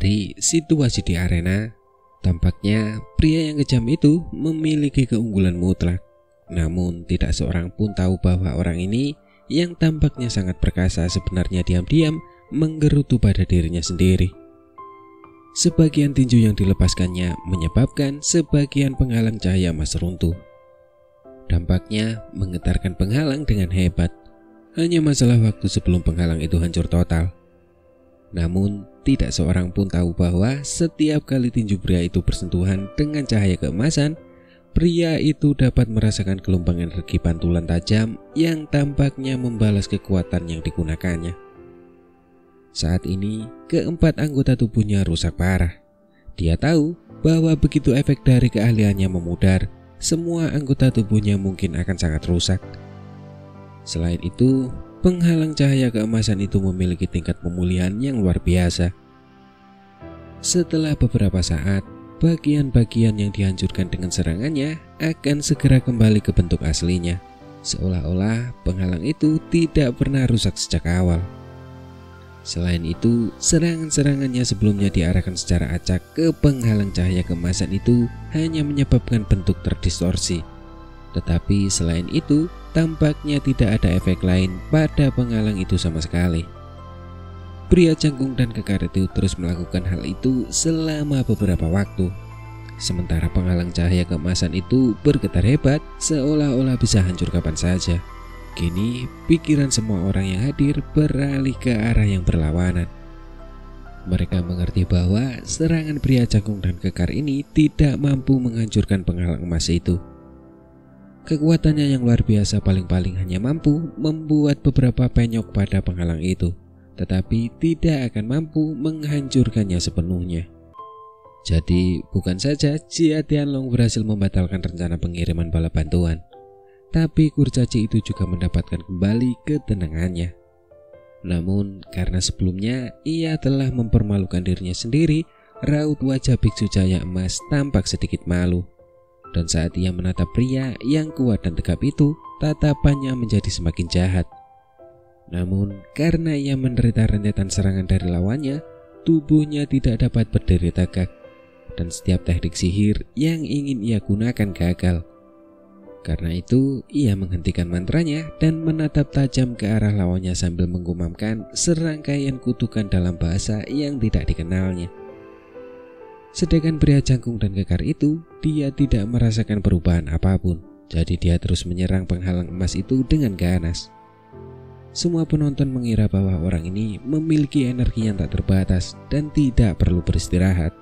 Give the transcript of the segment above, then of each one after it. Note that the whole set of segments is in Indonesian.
Dari situasi di arena, tampaknya pria yang kejam itu memiliki keunggulan mutlak. Namun tidak seorang pun tahu bahwa orang ini yang tampaknya sangat perkasa sebenarnya diam-diam menggerutu pada dirinya sendiri. Sebagian tinju yang dilepaskannya menyebabkan sebagian penghalang cahaya emas runtuh. Dampaknya menggetarkan penghalang dengan hebat. Hanya masalah waktu sebelum penghalang itu hancur total. Namun tidak seorang pun tahu bahwa setiap kali tinju pria itu bersentuhan dengan cahaya keemasan, pria itu dapat merasakan gelombang energi pantulan tajam yang tampaknya membalas kekuatan yang digunakannya. Saat ini, keempat anggota tubuhnya rusak parah. Dia tahu bahwa begitu efek dari keahliannya memudar, semua anggota tubuhnya mungkin akan sangat rusak. Selain itu, penghalang cahaya keemasan itu memiliki tingkat pemulihan yang luar biasa. Setelah beberapa saat, bagian-bagian yang dihancurkan dengan serangannya akan segera kembali ke bentuk aslinya, seolah-olah penghalang itu tidak pernah rusak sejak awal. Selain itu, serangan-serangannya sebelumnya diarahkan secara acak ke penghalang cahaya keemasan itu hanya menyebabkan bentuk terdistorsi. Tetapi selain itu, tampaknya tidak ada efek lain pada penghalang itu sama sekali. Pria canggung dan kekar itu terus melakukan hal itu selama beberapa waktu. Sementara penghalang cahaya keemasan itu bergetar hebat seolah-olah bisa hancur kapan saja. Kini pikiran semua orang yang hadir beralih ke arah yang berlawanan. Mereka mengerti bahwa serangan pria canggung dan kekar ini tidak mampu menghancurkan penghalang emas itu. Kekuatannya yang luar biasa paling-paling hanya mampu membuat beberapa penyok pada penghalang itu, tetapi tidak akan mampu menghancurkannya sepenuhnya. Jadi bukan saja Jia Tianlong berhasil membatalkan rencana pengiriman bala bantuan, tapi kurcaci itu juga mendapatkan kembali ketenangannya. Namun karena sebelumnya ia telah mempermalukan dirinya sendiri, raut wajah biksu cahaya emas tampak sedikit malu. Dan saat ia menatap pria yang kuat dan tegap itu, tatapannya menjadi semakin jahat. Namun karena ia menderita rentetan serangan dari lawannya, tubuhnya tidak dapat berdiri tegak, dan setiap teknik sihir yang ingin ia gunakan gagal. Karena itu, ia menghentikan mantranya dan menatap tajam ke arah lawannya sambil menggumamkan serangkaian kutukan dalam bahasa yang tidak dikenalnya. Sedangkan pria canggung dan kekar itu, dia tidak merasakan perubahan apapun, jadi dia terus menyerang penghalang emas itu dengan ganas. Semua penonton mengira bahwa orang ini memiliki energi yang tak terbatas dan tidak perlu beristirahat.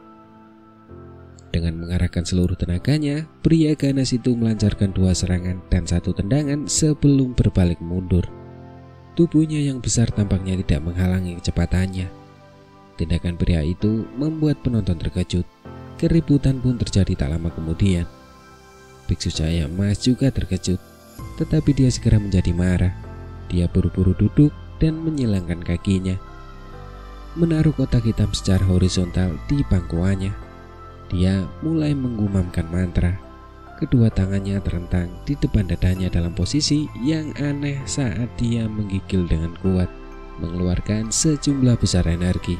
Dengan mengarahkan seluruh tenaganya, pria ganas itu melancarkan 2 serangan dan 1 tendangan sebelum berbalik mundur. Tubuhnya yang besar tampaknya tidak menghalangi kecepatannya. Tindakan pria itu membuat penonton terkejut. Keributan pun terjadi tak lama kemudian. Biksu cahaya emas juga terkejut, tetapi dia segera menjadi marah. Dia buru-buru duduk dan menyilangkan kakinya, menaruh kotak hitam secara horizontal di pangkuannya. Dia mulai menggumamkan mantra. Kedua tangannya terentang di depan dadanya dalam posisi yang aneh saat dia menggigil dengan kuat, mengeluarkan sejumlah besar energi.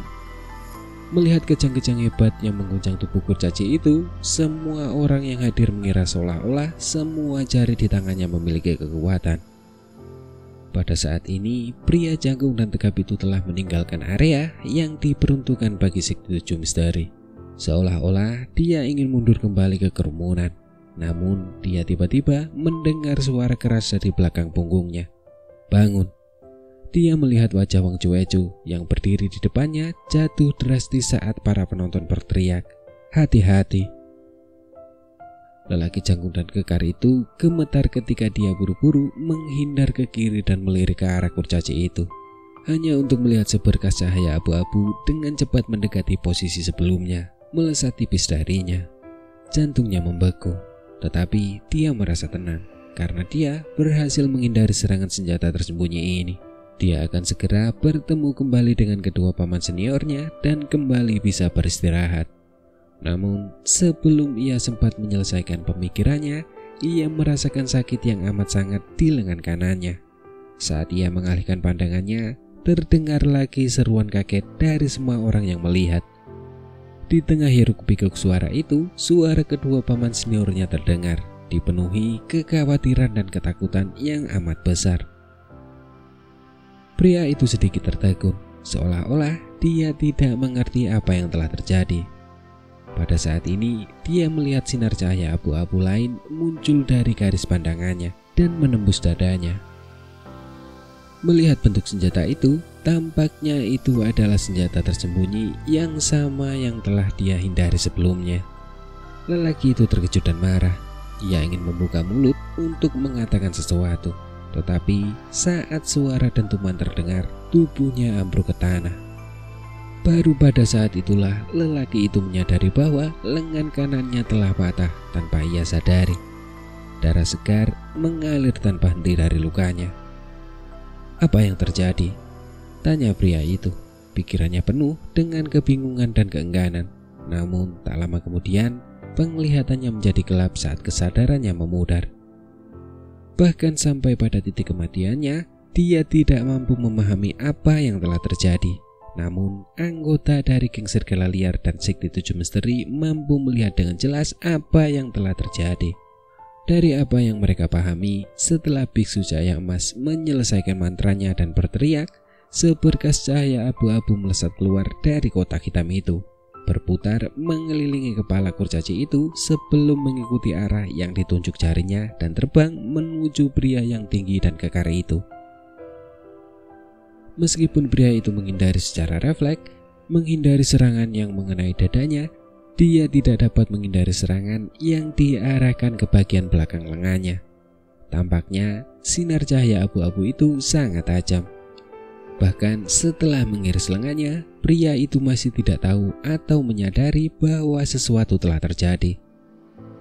Melihat kejang-kejang hebat yang mengguncang tubuh kurcaci itu, semua orang yang hadir mengira seolah-olah semua jari di tangannya memiliki kekuatan. Pada saat ini, pria canggung dan tegap itu telah meninggalkan area yang diperuntukkan bagi sekte 7 misteri. Seolah-olah dia ingin mundur kembali ke kerumunan. Namun dia tiba-tiba mendengar suara keras dari belakang punggungnya. Bangun. Dia melihat wajah Wang Jueju yang berdiri di depannya jatuh drastis saat para penonton berteriak, "Hati-hati!" Lelaki canggung dan kekar itu gemetar ketika dia buru-buru menghindar ke kiri dan melirik ke arah kurcaci itu, hanya untuk melihat seberkas cahaya abu-abu dengan cepat mendekati posisi sebelumnya, melesat tipis darinya. Jantungnya membeku, tetapi dia merasa tenang karena dia berhasil menghindari serangan senjata tersembunyi ini. Dia akan segera bertemu kembali dengan kedua paman seniornya dan kembali bisa beristirahat. Namun sebelum ia sempat menyelesaikan pemikirannya, ia merasakan sakit yang amat sangat di lengan kanannya. Saat ia mengalihkan pandangannya, terdengar lagi seruan kaget dari semua orang yang melihat. Di tengah hiruk-pikuk suara itu, suara kedua paman seniornya terdengar, dipenuhi kekhawatiran dan ketakutan yang amat besar. Pria itu sedikit tertegun, seolah-olah dia tidak mengerti apa yang telah terjadi. Pada saat ini, dia melihat sinar cahaya abu-abu lain muncul dari garis pandangannya dan menembus dadanya. Melihat bentuk senjata itu, tampaknya itu adalah senjata tersembunyi yang sama yang telah dia hindari sebelumnya. Lelaki itu terkejut dan marah. Ia ingin membuka mulut untuk mengatakan sesuatu, tetapi saat suara dentuman terdengar, tubuhnya ambruk ke tanah. Baru pada saat itulah lelaki itu menyadari bahwa lengan kanannya telah patah tanpa ia sadari. Darah segar mengalir tanpa henti dari lukanya. "Apa yang terjadi?" tanya pria itu. Pikirannya penuh dengan kebingungan dan keengganan. Namun tak lama kemudian penglihatannya menjadi gelap saat kesadarannya memudar. Bahkan sampai pada titik kematiannya, dia tidak mampu memahami apa yang telah terjadi. Namun anggota dari geng serigala liar dan sekte 7 misteri mampu melihat dengan jelas apa yang telah terjadi. Dari apa yang mereka pahami, setelah biksu cahaya emas menyelesaikan mantranya dan berteriak, seberkas cahaya abu-abu melesat keluar dari kotak hitam itu, berputar mengelilingi kepala kurcaci itu sebelum mengikuti arah yang ditunjuk jarinya dan terbang menuju pria yang tinggi dan kekar itu. Meskipun pria itu menghindari secara refleks, menghindari serangan yang mengenai dadanya, dia tidak dapat menghindari serangan yang diarahkan ke bagian belakang lengannya. Tampaknya sinar cahaya abu-abu itu sangat tajam. Bahkan setelah mengiris lengannya, pria itu masih tidak tahu atau menyadari bahwa sesuatu telah terjadi.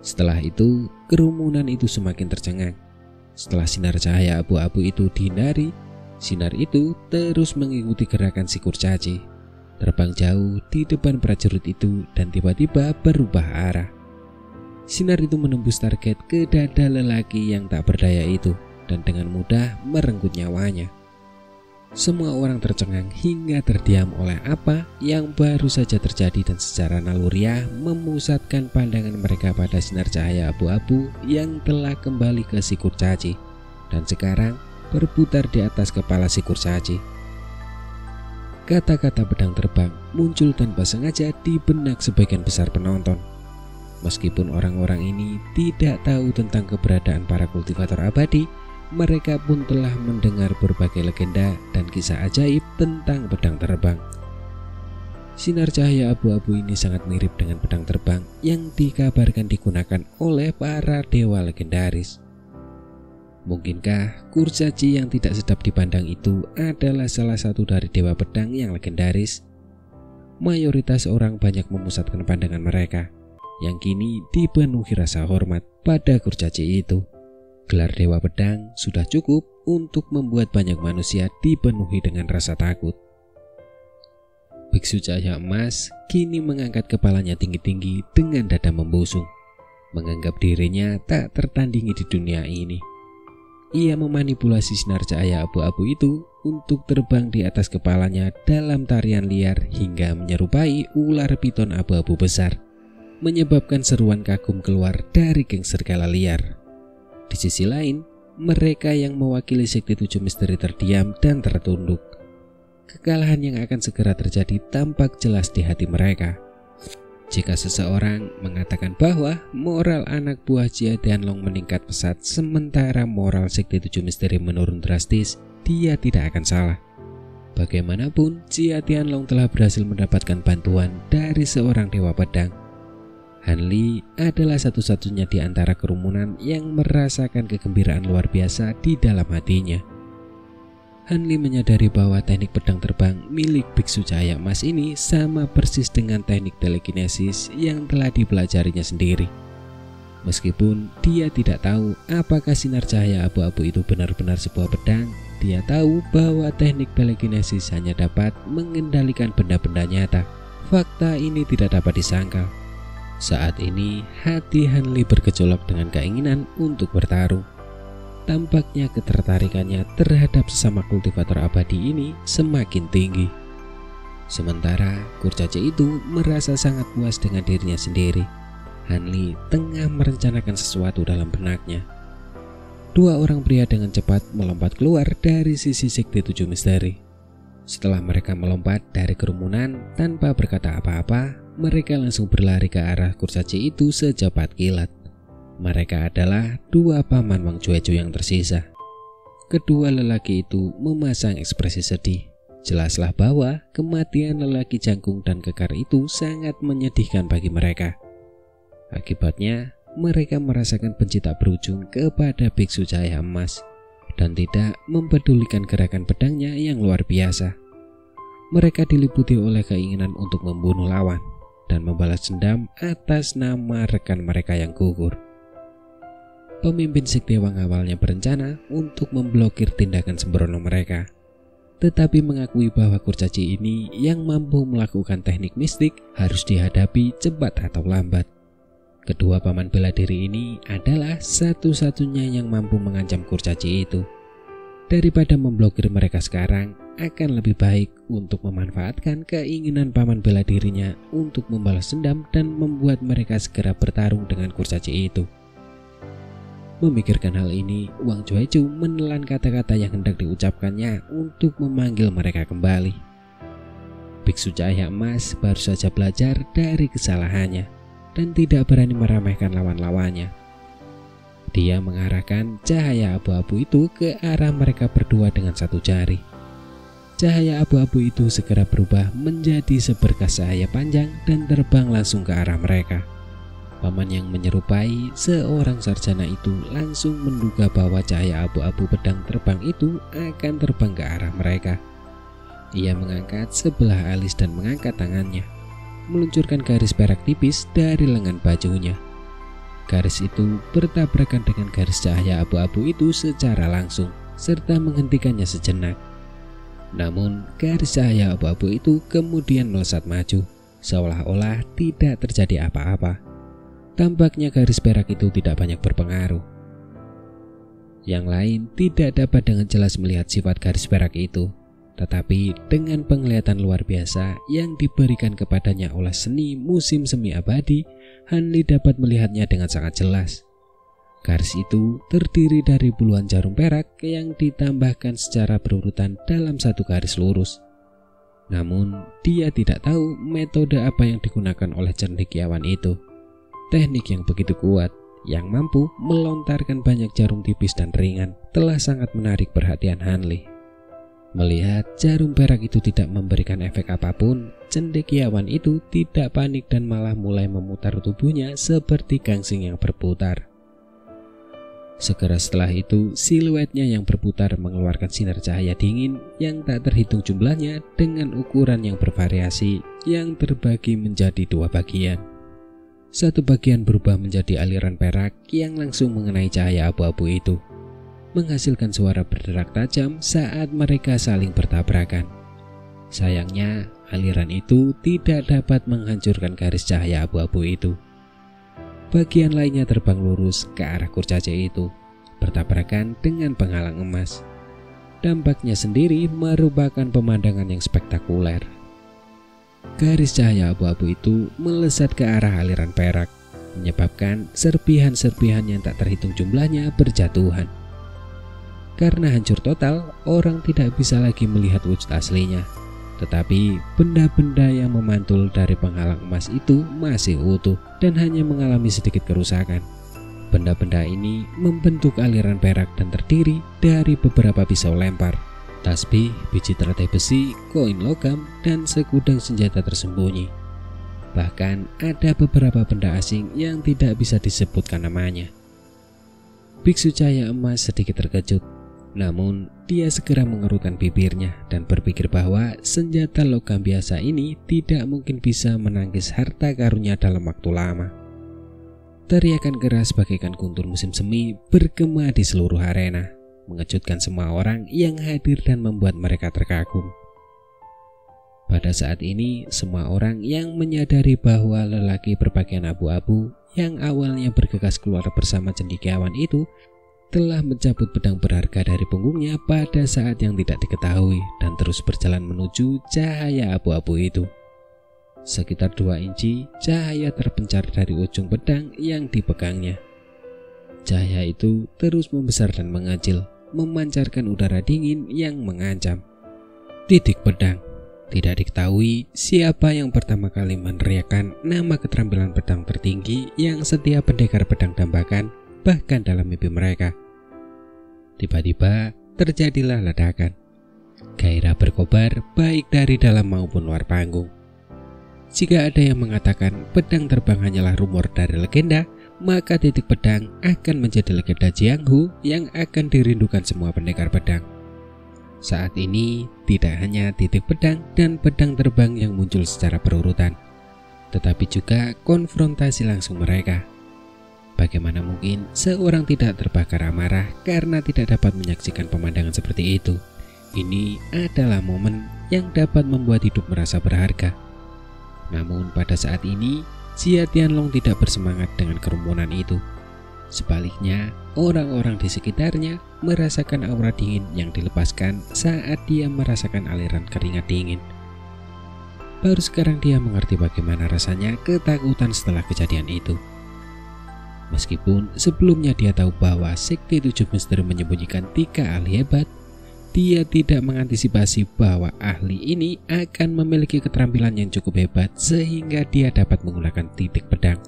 Setelah itu, kerumunan itu semakin tercengang. Setelah sinar cahaya abu-abu itu dihindari, sinar itu terus mengikuti gerakan si kurcaci. Terbang jauh di depan prajurit itu dan tiba-tiba berubah arah. Sinar itu menembus target ke dada lelaki yang tak berdaya itu dan dengan mudah merenggut nyawanya. Semua orang tercengang hingga terdiam oleh apa yang baru saja terjadi dan secara naluriah memusatkan pandangan mereka pada sinar cahaya abu-abu yang telah kembali ke si kurcaci dan sekarang berputar di atas kepala si kurcaci. Kata-kata pedang terbang muncul tanpa sengaja di benak sebagian besar penonton. Meskipun orang-orang ini tidak tahu tentang keberadaan para kultivator abadi, mereka pun telah mendengar berbagai legenda dan kisah ajaib tentang pedang terbang. Sinar cahaya abu-abu ini sangat mirip dengan pedang terbang yang dikabarkan digunakan oleh para dewa legendaris. Mungkinkah kurcaci yang tidak sedap dipandang itu adalah salah satu dari dewa pedang yang legendaris? Mayoritas orang banyak memusatkan pandangan mereka, yang kini dipenuhi rasa hormat pada kurcaci itu. Gelar dewa pedang sudah cukup untuk membuat banyak manusia dipenuhi dengan rasa takut. Biksu cahaya emas kini mengangkat kepalanya tinggi-tinggi dengan dada membusung, menganggap dirinya tak tertandingi di dunia ini. Ia memanipulasi sinar cahaya abu-abu itu untuk terbang di atas kepalanya dalam tarian liar hingga menyerupai ular piton abu-abu besar, menyebabkan seruan kagum keluar dari geng serigala liar. Di sisi lain, mereka yang mewakili sekte 7 misteri terdiam dan tertunduk. Kekalahan yang akan segera terjadi tampak jelas di hati mereka. Jika seseorang mengatakan bahwa moral anak buah Jia Tianlong meningkat pesat sementara moral sekte 7 misteri menurun drastis, dia tidak akan salah. Bagaimanapun, Jia Tianlong telah berhasil mendapatkan bantuan dari seorang dewa pedang. Han Li adalah satu-satunya di antara kerumunan yang merasakan kegembiraan luar biasa di dalam hatinya. Han Li menyadari bahwa teknik pedang terbang milik biksu cahaya emas ini sama persis dengan teknik telekinesis yang telah dipelajarinya sendiri. Meskipun dia tidak tahu apakah sinar cahaya abu-abu itu benar-benar sebuah pedang, dia tahu bahwa teknik telekinesis hanya dapat mengendalikan benda-benda nyata. Fakta ini tidak dapat disangkal. Saat ini hati Han Li bergejolak dengan keinginan untuk bertarung. Tampaknya ketertarikannya terhadap sesama kultivator abadi ini semakin tinggi. Sementara kurcaci itu merasa sangat puas dengan dirinya sendiri. Hanli tengah merencanakan sesuatu dalam benaknya. Dua orang pria dengan cepat melompat keluar dari sisi sekte 7 misteri. Setelah mereka melompat dari kerumunan tanpa berkata apa-apa, mereka langsung berlari ke arah kurcaci itu secepat kilat. Mereka adalah dua paman Wang Jueju yang tersisa. Kedua lelaki itu memasang ekspresi sedih. Jelaslah bahwa kematian lelaki jangkung dan kekar itu sangat menyedihkan bagi mereka. Akibatnya, mereka merasakan benci tak berujung kepada biksu cahaya emas dan tidak mempedulikan gerakan pedangnya yang luar biasa. Mereka diliputi oleh keinginan untuk membunuh lawan dan membalas dendam atas nama rekan mereka yang gugur. Pemimpin sekte Wang awalnya berencana untuk memblokir tindakan sembrono mereka, tetapi mengakui bahwa kurcaci ini yang mampu melakukan teknik mistik harus dihadapi cepat atau lambat. Kedua paman bela diri ini adalah satu-satunya yang mampu mengancam kurcaci itu. Daripada memblokir mereka sekarang, akan lebih baik untuk memanfaatkan keinginan paman bela dirinya untuk membalas dendam dan membuat mereka segera bertarung dengan kurcaci itu. Memikirkan hal ini, Wang Jueju menelan kata-kata yang hendak diucapkannya untuk memanggil mereka kembali. Biksu cahaya emas baru saja belajar dari kesalahannya dan tidak berani meremehkan lawan-lawannya. Dia mengarahkan cahaya abu-abu itu ke arah mereka berdua dengan satu jari. Cahaya abu-abu itu segera berubah menjadi seberkas cahaya panjang dan terbang langsung ke arah mereka. Paman yang menyerupai seorang sarjana itu langsung menduga bahwa cahaya abu-abu pedang terbang itu akan terbang ke arah mereka. Ia mengangkat sebelah alis dan mengangkat tangannya, meluncurkan garis perak tipis dari lengan bajunya. Garis itu bertabrakan dengan garis cahaya abu-abu itu secara langsung, serta menghentikannya sejenak. Namun, garis cahaya abu-abu itu kemudian melesat maju, seolah-olah tidak terjadi apa-apa. Tampaknya garis perak itu tidak banyak berpengaruh. Yang lain tidak dapat dengan jelas melihat sifat garis perak itu, tetapi dengan penglihatan luar biasa yang diberikan kepadanya oleh seni musim semi abadi, Hanli dapat melihatnya dengan sangat jelas. Garis itu terdiri dari puluhan jarum perak yang ditambahkan secara berurutan dalam satu garis lurus. Namun, dia tidak tahu metode apa yang digunakan oleh cendekiawan itu. Teknik yang begitu kuat, yang mampu melontarkan banyak jarum tipis dan ringan, telah sangat menarik perhatian Hanli. Melihat jarum perak itu tidak memberikan efek apapun, cendekiawan itu tidak panik dan malah mulai memutar tubuhnya seperti gangsing yang berputar. Segera setelah itu, siluetnya yang berputar mengeluarkan sinar cahaya dingin yang tak terhitung jumlahnya dengan ukuran yang bervariasi yang terbagi menjadi dua bagian. Satu bagian berubah menjadi aliran perak yang langsung mengenai cahaya abu-abu itu, menghasilkan suara berderak tajam saat mereka saling bertabrakan. Sayangnya, aliran itu tidak dapat menghancurkan garis cahaya abu-abu itu. Bagian lainnya terbang lurus ke arah kurcaci itu, bertabrakan dengan penghalang emas. Dampaknya sendiri merupakan pemandangan yang spektakuler. Garis cahaya abu-abu itu melesat ke arah aliran perak, menyebabkan serpihan-serpihan yang tak terhitung jumlahnya berjatuhan. Karena hancur total, orang tidak bisa lagi melihat wujud aslinya. Tetapi benda-benda yang memantul dari penghalang emas itu masih utuh dan hanya mengalami sedikit kerusakan. Benda-benda ini membentuk aliran perak dan terdiri dari beberapa pisau lempar, tasbih, biji teratai besi, koin logam, dan segudang senjata tersembunyi. Bahkan ada beberapa benda asing yang tidak bisa disebutkan namanya. Biksu cahaya emas sedikit terkejut, namun dia segera mengerutkan bibirnya dan berpikir bahwa senjata logam biasa ini tidak mungkin bisa menangkis harta karunia dalam waktu lama. Teriakan keras bagaikan guntur musim semi bergema di seluruh arena, mengejutkan semua orang yang hadir dan membuat mereka terkagum. Pada saat ini, semua orang yang menyadari bahwa lelaki berpakaian abu-abu yang awalnya bergegas keluar bersama cendekiawan itu telah mencabut pedang berharga dari punggungnya pada saat yang tidak diketahui dan terus berjalan menuju cahaya abu-abu itu. Sekitar 2 inci cahaya terpencar dari ujung pedang yang dipegangnya. Cahaya itu terus membesar dan mengecil, memancarkan udara dingin yang mengancam. Titik pedang. Tidak diketahui siapa yang pertama kali meneriakkan nama keterampilan pedang tertinggi yang setiap pendekar pedang dambakan, bahkan dalam mimpi mereka. Tiba-tiba terjadilah ledakan. Gairah berkobar baik dari dalam maupun luar panggung. Jika ada yang mengatakan pedang terbang hanyalah rumor dari legenda, maka titik pedang akan menjadi legenda Jianghu yang akan dirindukan semua pendekar pedang. Saat ini tidak hanya titik pedang dan pedang terbang yang muncul secara berurutan, tetapi juga konfrontasi langsung mereka. Bagaimana mungkin seorang tidak terbakar amarah karena tidak dapat menyaksikan pemandangan seperti itu? Ini adalah momen yang dapat membuat hidup merasa berharga. Namun pada saat ini, Jia Tianlong tidak bersemangat dengan kerumunan itu. Sebaliknya, orang-orang di sekitarnya merasakan aura dingin yang dilepaskan saat dia merasakan aliran keringat dingin. Baru sekarang dia mengerti bagaimana rasanya ketakutan setelah kejadian itu. Meskipun sebelumnya dia tahu bahwa Sekte 7 Misteri menyembunyikan 3 ahli hebat, dia tidak mengantisipasi bahwa ahli ini akan memiliki keterampilan yang cukup hebat sehingga dia dapat menggunakan titik pedang.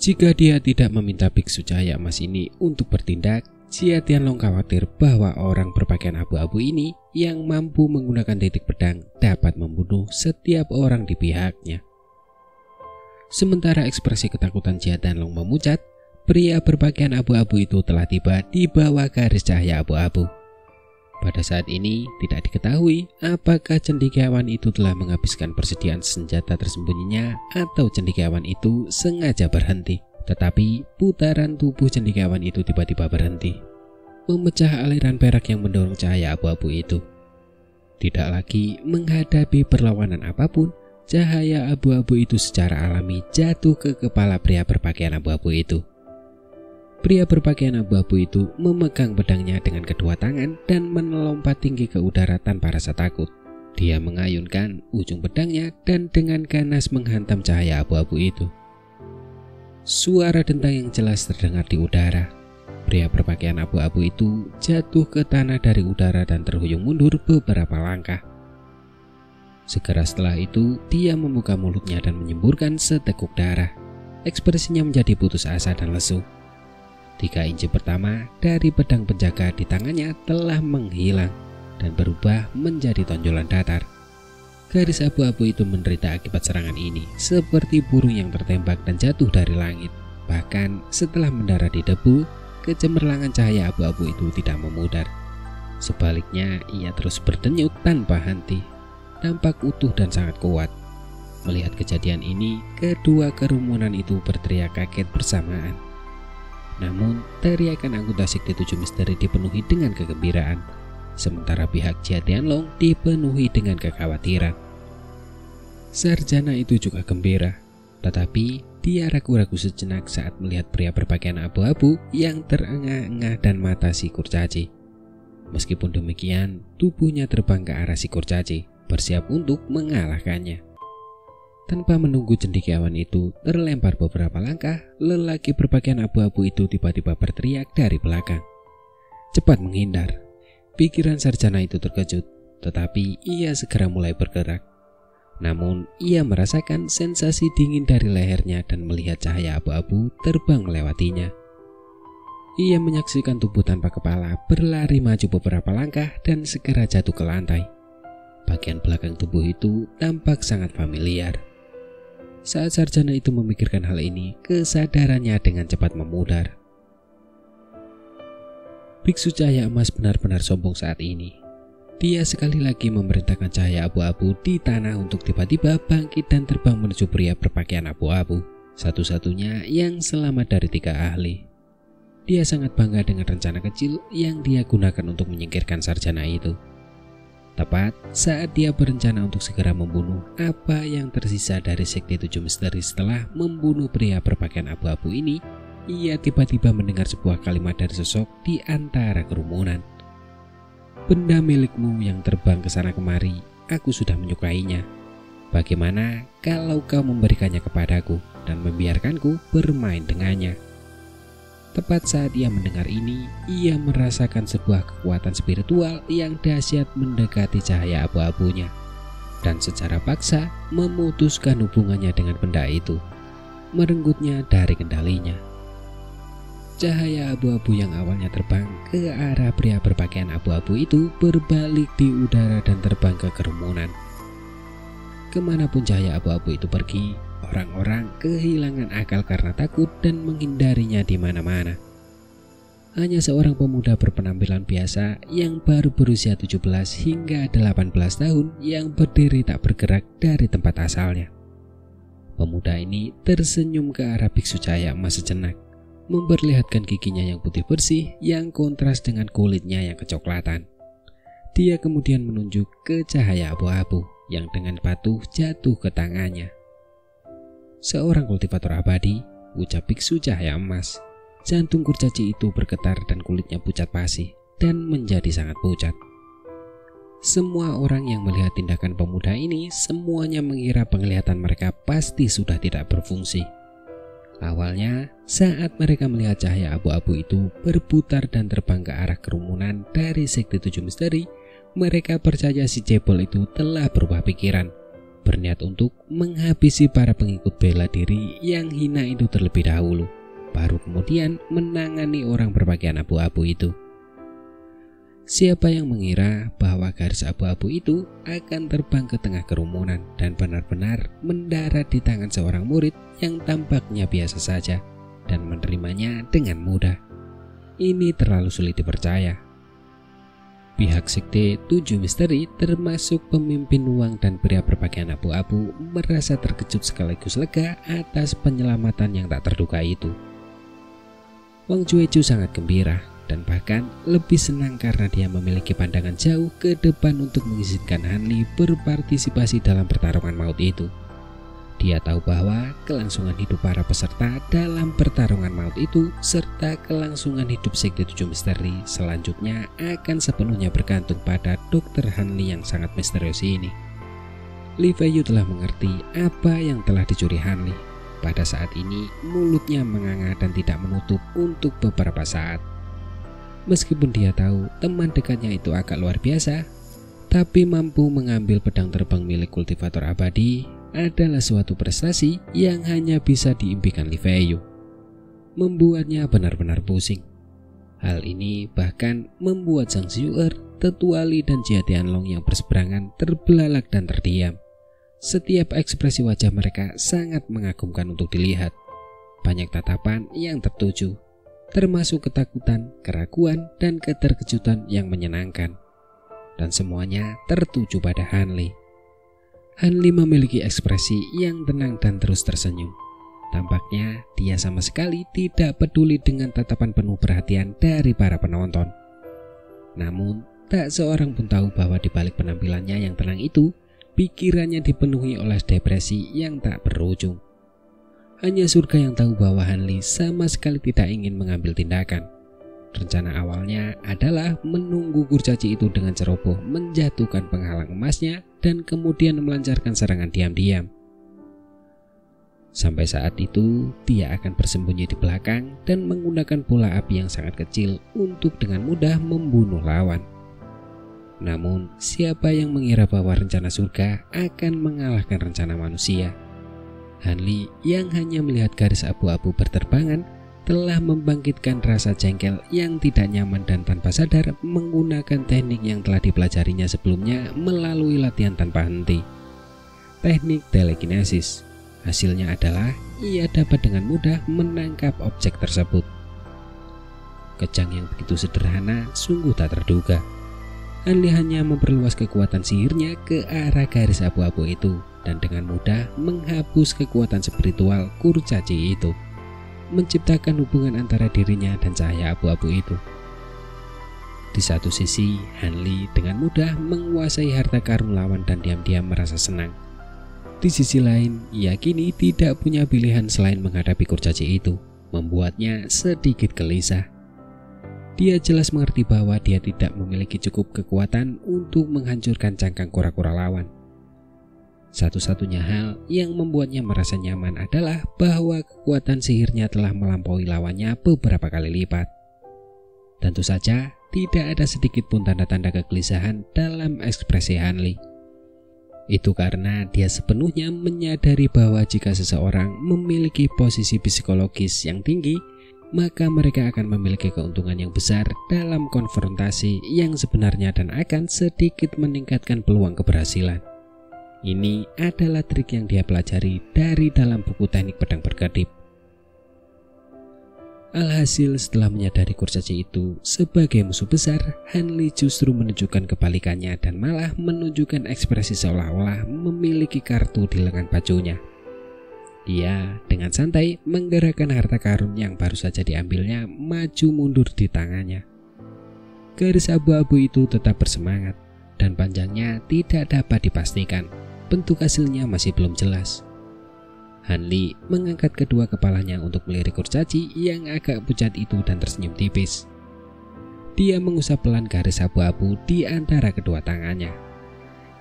Jika dia tidak meminta biksu cahaya emas ini untuk bertindak, Jia Tianlong khawatir bahwa orang berpakaian abu-abu ini yang mampu menggunakan titik pedang dapat membunuh setiap orang di pihaknya. Sementara ekspresi ketakutan Jia Tianlong memucat, pria berpakaian abu-abu itu telah tiba di bawah garis cahaya abu-abu. Pada saat ini tidak diketahui apakah cendekiawan itu telah menghabiskan persediaan senjata tersembunyinya atau cendekiawan itu sengaja berhenti. Tetapi putaran tubuh cendekiawan itu tiba-tiba berhenti, memecah aliran perak yang mendorong cahaya abu-abu itu. Tidak lagi menghadapi perlawanan apapun, cahaya abu-abu itu secara alami jatuh ke kepala pria berpakaian abu-abu itu. Pria berpakaian abu-abu itu memegang pedangnya dengan kedua tangan dan melompat tinggi ke udara tanpa rasa takut. Dia mengayunkan ujung pedangnya dan dengan ganas menghantam cahaya abu-abu itu. Suara dentang yang jelas terdengar di udara. Pria berpakaian abu-abu itu jatuh ke tanah dari udara dan terhuyung mundur beberapa langkah. Segera setelah itu, dia membuka mulutnya dan menyemburkan seteguk darah. Ekspresinya menjadi putus asa dan lesu. 3 inci pertama dari pedang penjaga di tangannya telah menghilang dan berubah menjadi tonjolan datar. Garis abu-abu itu menderita akibat serangan ini seperti burung yang tertembak dan jatuh dari langit. Bahkan setelah mendarat di debu, kecemerlangan cahaya abu-abu itu tidak memudar. Sebaliknya, ia terus berdenyut tanpa henti, tampak utuh dan sangat kuat. Melihat kejadian ini, kedua kerumunan itu berteriak kaget bersamaan. Namun, teriakan anggota Sekte 7 Misteri dipenuhi dengan kegembiraan, sementara pihak Jia Tianlong dipenuhi dengan kekhawatiran. Sarjana itu juga gembira, tetapi dia ragu-ragu sejenak saat melihat pria berpakaian abu-abu yang terengah-engah dan mata si kurcaci. Meskipun demikian, tubuhnya terbang ke arah si kurcaci, bersiap untuk mengalahkannya. Tanpa menunggu cendekiawan itu terlempar beberapa langkah, lelaki berpakaian abu-abu itu tiba-tiba berteriak dari belakang. Cepat menghindar. Pikiran sarjana itu terkejut, tetapi ia segera mulai bergerak. Namun, ia merasakan sensasi dingin dari lehernya dan melihat cahaya abu-abu terbang melewatinya. Ia menyaksikan tubuh tanpa kepala berlari maju beberapa langkah dan segera jatuh ke lantai. Bagian belakang tubuh itu tampak sangat familiar. Saat sarjana itu memikirkan hal ini, kesadarannya dengan cepat memudar. Biksu cahaya emas benar-benar sombong saat ini. Dia sekali lagi memerintahkan cahaya abu-abu di tanah untuk tiba-tiba bangkit dan terbang menuju pria berpakaian abu-abu, satu-satunya yang selamat dari 3 ahli. Dia sangat bangga dengan rencana kecil yang dia gunakan untuk menyingkirkan sarjana itu. Tepat saat dia berencana untuk segera membunuh apa yang tersisa dari Sekte 7 Misteri setelah membunuh pria berpakaian abu-abu ini, ia tiba-tiba mendengar sebuah kalimat dari sosok di antara kerumunan. "Benda milikmu yang terbang ke sana kemari, aku sudah menyukainya. Bagaimana kalau kau memberikannya kepadaku dan membiarkanku bermain dengannya?" Tepat saat ia mendengar ini, ia merasakan sebuah kekuatan spiritual yang dahsyat mendekati cahaya abu-abunya, dan secara paksa memutuskan hubungannya dengan benda itu, merenggutnya dari kendalinya. Cahaya abu-abu yang awalnya terbang ke arah pria berpakaian abu-abu itu berbalik di udara dan terbang ke kerumunan. Kemanapun cahaya abu-abu itu pergi, orang-orang kehilangan akal karena takut dan menghindarinya di mana-mana. Hanya seorang pemuda berpenampilan biasa yang baru berusia 17 hingga 18 tahun yang berdiri tak bergerak dari tempat asalnya. Pemuda ini tersenyum ke arah biksu cahaya emas sejenak, memperlihatkan giginya yang putih bersih yang kontras dengan kulitnya yang kecoklatan. Dia kemudian menunjuk ke cahaya abu-abu yang dengan patuh jatuh ke tangannya. "Seorang kultivator abadi," ucap biksu cahaya emas. Jantung kurcaci itu bergetar dan kulitnya pucat pasi dan menjadi sangat pucat. Semua orang yang melihat tindakan pemuda ini semuanya mengira penglihatan mereka pasti sudah tidak berfungsi. Awalnya, saat mereka melihat cahaya abu-abu itu berputar dan terbang ke arah kerumunan dari sekte 7 misteri, mereka percaya si cebol itu telah berubah pikiran, berniat untuk menghabisi para pengikut bela diri yang hina itu terlebih dahulu, baru kemudian menangani orang berpakaian abu-abu itu. Siapa yang mengira bahwa garis abu-abu itu akan terbang ke tengah kerumunan dan benar-benar mendarat di tangan seorang murid yang tampaknya biasa saja dan menerimanya dengan mudah? Ini terlalu sulit dipercaya. Pihak sekte 7 misteri termasuk pemimpin Wang dan pria berpakaian abu-abu merasa terkejut sekaligus lega atas penyelamatan yang tak terduga itu. Wang Jueju sangat gembira dan bahkan lebih senang karena dia memiliki pandangan jauh ke depan untuk mengizinkan Han Li berpartisipasi dalam pertarungan maut itu. Dia tahu bahwa kelangsungan hidup para peserta dalam pertarungan maut itu serta kelangsungan hidup sekte 7 misteri selanjutnya akan sepenuhnya bergantung pada Dr. Han Li yang sangat misterius ini. Li Feiyu telah mengerti apa yang telah dicuri Han Li. Pada saat ini mulutnya menganga dan tidak menutup untuk beberapa saat. Meskipun dia tahu teman dekatnya itu agak luar biasa, tapi mampu mengambil pedang terbang milik kultivator abadi adalah suatu prestasi yang hanya bisa diimpikan Li Feiyu. Membuatnya benar-benar pusing. Hal ini bahkan membuat Zhang Xiu'er, Tetua Li dan Jia Tianlong yang berseberangan terbelalak dan terdiam. Setiap ekspresi wajah mereka sangat mengagumkan untuk dilihat. Banyak tatapan yang tertuju, termasuk ketakutan, keraguan, dan keterkejutan yang menyenangkan. Dan semuanya tertuju pada Han Li. Han Li memiliki ekspresi yang tenang dan terus tersenyum. Tampaknya dia sama sekali tidak peduli dengan tatapan penuh perhatian dari para penonton. Namun, tak seorang pun tahu bahwa di balik penampilannya yang tenang itu, pikirannya dipenuhi oleh depresi yang tak berujung. Hanya surga yang tahu bahwa Han Li sama sekali tidak ingin mengambil tindakan. Rencana awalnya adalah menunggu kurcaci itu dengan ceroboh menjatuhkan penghalang emasnya dan kemudian melancarkan serangan diam-diam. Sampai saat itu, dia akan bersembunyi di belakang dan menggunakan bola api yang sangat kecil untuk dengan mudah membunuh lawan. Namun, siapa yang mengira bahwa rencana surga akan mengalahkan rencana manusia? Han Li yang hanya melihat garis abu-abu berterbangan telah membangkitkan rasa jengkel yang tidak nyaman dan tanpa sadar menggunakan teknik yang telah dipelajarinya sebelumnya melalui latihan tanpa henti. Teknik telekinesis. Hasilnya adalah ia dapat dengan mudah menangkap objek tersebut. Kejang yang begitu sederhana sungguh tak terduga. Han Li hanya memperluas kekuatan sihirnya ke arah garis abu-abu itu dan dengan mudah menghapus kekuatan spiritual kurcaci itu, menciptakan hubungan antara dirinya dan cahaya abu-abu itu. Di satu sisi, Han Li dengan mudah menguasai harta karun lawan dan diam-diam merasa senang. Di sisi lain, ia kini tidak punya pilihan selain menghadapi kurcaci itu. membuatnya sedikit gelisah. Dia jelas mengerti bahwa dia tidak memiliki cukup kekuatan untuk menghancurkan cangkang kura-kura lawan. Satu-satunya hal yang membuatnya merasa nyaman adalah bahwa kekuatan sihirnya telah melampaui lawannya beberapa kali lipat. Tentu saja tidak ada sedikit pun tanda-tanda kegelisahan dalam ekspresi Hanli. Itu karena dia sepenuhnya menyadari bahwa jika seseorang memiliki posisi psikologis yang tinggi, maka mereka akan memiliki keuntungan yang besar dalam konfrontasi yang sebenarnya dan akan sedikit meningkatkan peluang keberhasilan. Ini adalah trik yang dia pelajari dari dalam buku teknik pedang berkedip. Alhasil, setelah menyadari kurcaci itu sebagai musuh besar, Hanli justru menunjukkan kebalikannya dan malah menunjukkan ekspresi seolah-olah memiliki kartu di lengan bajunya. Dia dengan santai menggerakkan harta karun yang baru saja diambilnya maju mundur di tangannya. Garis abu-abu itu tetap bersemangat dan panjangnya tidak dapat dipastikan. Bentuk hasilnya masih belum jelas. Hanli mengangkat kedua kepalanya untuk melirik kurcaci yang agak pucat itu dan tersenyum tipis. Dia mengusap pelan garis abu-abu di antara kedua tangannya.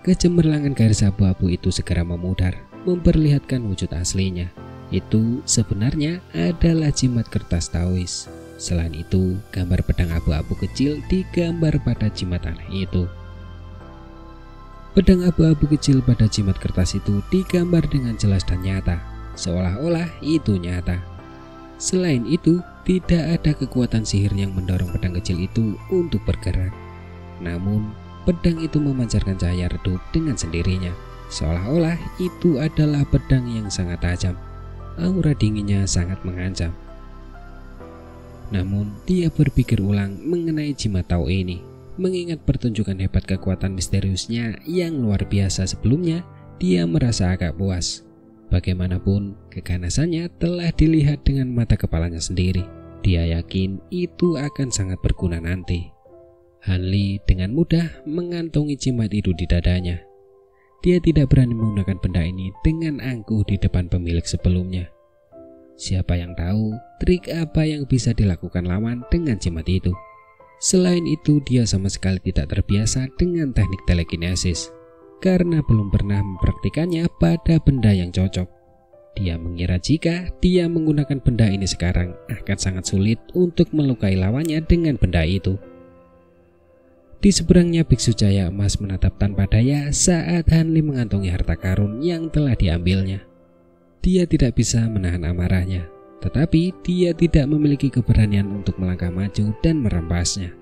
Kecemerlangan garis abu-abu itu segera memudar, memperlihatkan wujud aslinya. Itu sebenarnya adalah jimat kertas Taois. Selain itu, gambar pedang abu-abu kecil digambar pada jimat aneh itu. Pedang abu-abu kecil pada jimat kertas itu digambar dengan jelas dan nyata, seolah-olah itu nyata. Selain itu, tidak ada kekuatan sihir yang mendorong pedang kecil itu untuk bergerak. Namun, pedang itu memancarkan cahaya redup dengan sendirinya, seolah-olah itu adalah pedang yang sangat tajam. Aura dinginnya sangat mengancam. Namun, dia berpikir ulang mengenai jimat Tao ini. Mengingat pertunjukan hebat kekuatan misteriusnya yang luar biasa sebelumnya, dia merasa agak puas. Bagaimanapun, keganasannya telah dilihat dengan mata kepalanya sendiri. Dia yakin itu akan sangat berguna nanti. Hanli dengan mudah mengantongi jimat itu di dadanya. Dia tidak berani menggunakan benda ini dengan angkuh di depan pemilik sebelumnya. Siapa yang tahu trik apa yang bisa dilakukan lawan dengan jimat itu. Selain itu, dia sama sekali tidak terbiasa dengan teknik telekinesis karena belum pernah mempraktikannya pada benda yang cocok. Dia mengira jika dia menggunakan benda ini sekarang akan sangat sulit untuk melukai lawannya dengan benda itu. Di seberangnya, Biksu Cahaya Emas menatap tanpa daya saat Hanli mengantongi harta karun yang telah diambilnya. Dia tidak bisa menahan amarahnya. Tetapi dia tidak memiliki keberanian untuk melangkah maju dan merampasnya.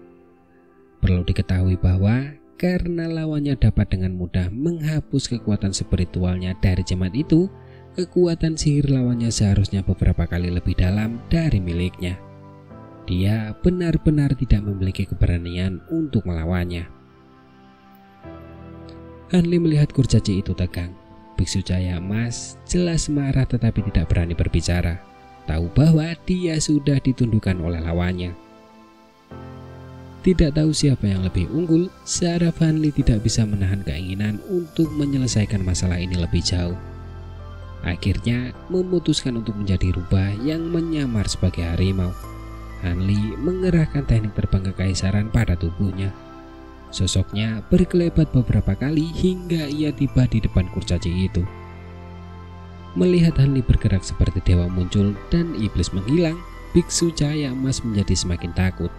Perlu diketahui bahwa karena lawannya dapat dengan mudah menghapus kekuatan spiritualnya dari jimat itu, kekuatan sihir lawannya seharusnya beberapa kali lebih dalam dari miliknya. Dia benar-benar tidak memiliki keberanian untuk melawannya. Hanli melihat kurcaci itu tegang. Biksu Cahaya Emas jelas marah tetapi tidak berani berbicara. Tahu bahwa dia sudah ditundukkan oleh lawannya. Tidak tahu siapa yang lebih unggul, saraf Hanli tidak bisa menahan keinginan untuk menyelesaikan masalah ini lebih jauh. Akhirnya memutuskan untuk menjadi rubah yang menyamar sebagai harimau. Hanli mengerahkan teknik terbang kekaisaran pada tubuhnya. Sosoknya berkelebat beberapa kali hingga ia tiba di depan kurcaci itu. Melihat Hanli bergerak seperti dewa muncul dan iblis menghilang, Biksu Cahaya Emas menjadi semakin takut.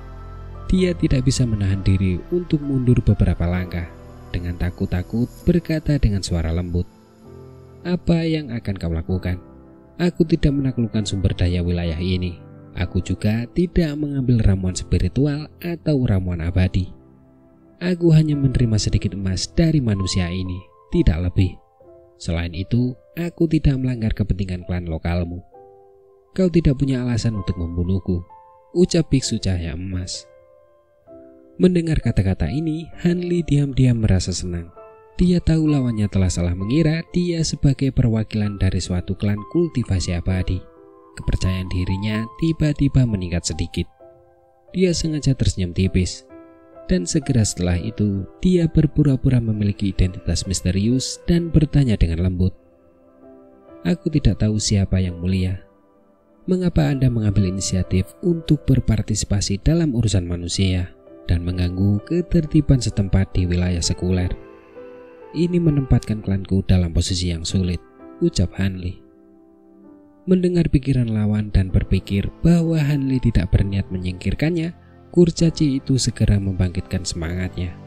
Dia tidak bisa menahan diri untuk mundur beberapa langkah. Dengan takut-takut berkata dengan suara lembut, "Apa yang akan kau lakukan? Aku tidak menaklukkan sumber daya wilayah ini. Aku juga tidak mengambil ramuan spiritual atau ramuan abadi. Aku hanya menerima sedikit emas dari manusia ini, tidak lebih. Selain itu, aku tidak melanggar kepentingan klan lokalmu. Kau tidak punya alasan untuk membunuhku," ucap Biksu Cahaya Emas. Mendengar kata-kata ini, Hanli diam-diam merasa senang. Dia tahu lawannya telah salah mengira dia sebagai perwakilan dari suatu klan kultivasi abadi. Kepercayaan dirinya tiba-tiba meningkat sedikit. Dia sengaja tersenyum tipis. Dan segera setelah itu, dia berpura-pura memiliki identitas misterius dan bertanya dengan lembut, "Aku tidak tahu siapa yang mulia." Mengapa Anda mengambil inisiatif untuk berpartisipasi dalam urusan manusia dan mengganggu ketertiban setempat di wilayah sekuler? Ini menempatkan klanku dalam posisi yang sulit, ucap Hanli. Mendengar pikiran lawan dan berpikir bahwa Hanli tidak berniat menyingkirkannya, kurcaci itu segera membangkitkan semangatnya.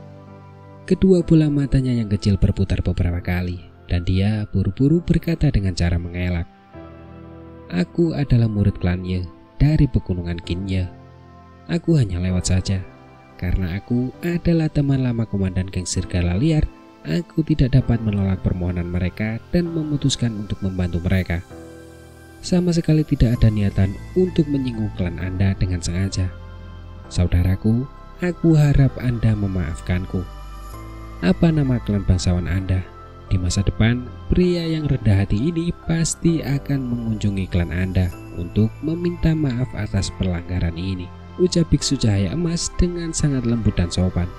Kedua bola matanya yang kecil berputar beberapa kali, dan dia buru-buru berkata dengan cara mengelak. Aku adalah murid klan Ye dari pegunungan Qinye. Aku hanya lewat saja. Karena aku adalah teman lama komandan geng serigala liar, aku tidak dapat menolak permohonan mereka dan memutuskan untuk membantu mereka. Sama sekali tidak ada niatan untuk menyinggung klan Anda dengan sengaja. Saudaraku, aku harap Anda memaafkanku. Apa nama klan bangsawan Anda? Di masa depan, pria yang rendah hati ini pasti akan mengunjungi klan Anda untuk meminta maaf atas pelanggaran ini, ucap biksu cahaya emas dengan sangat lembut dan sopan.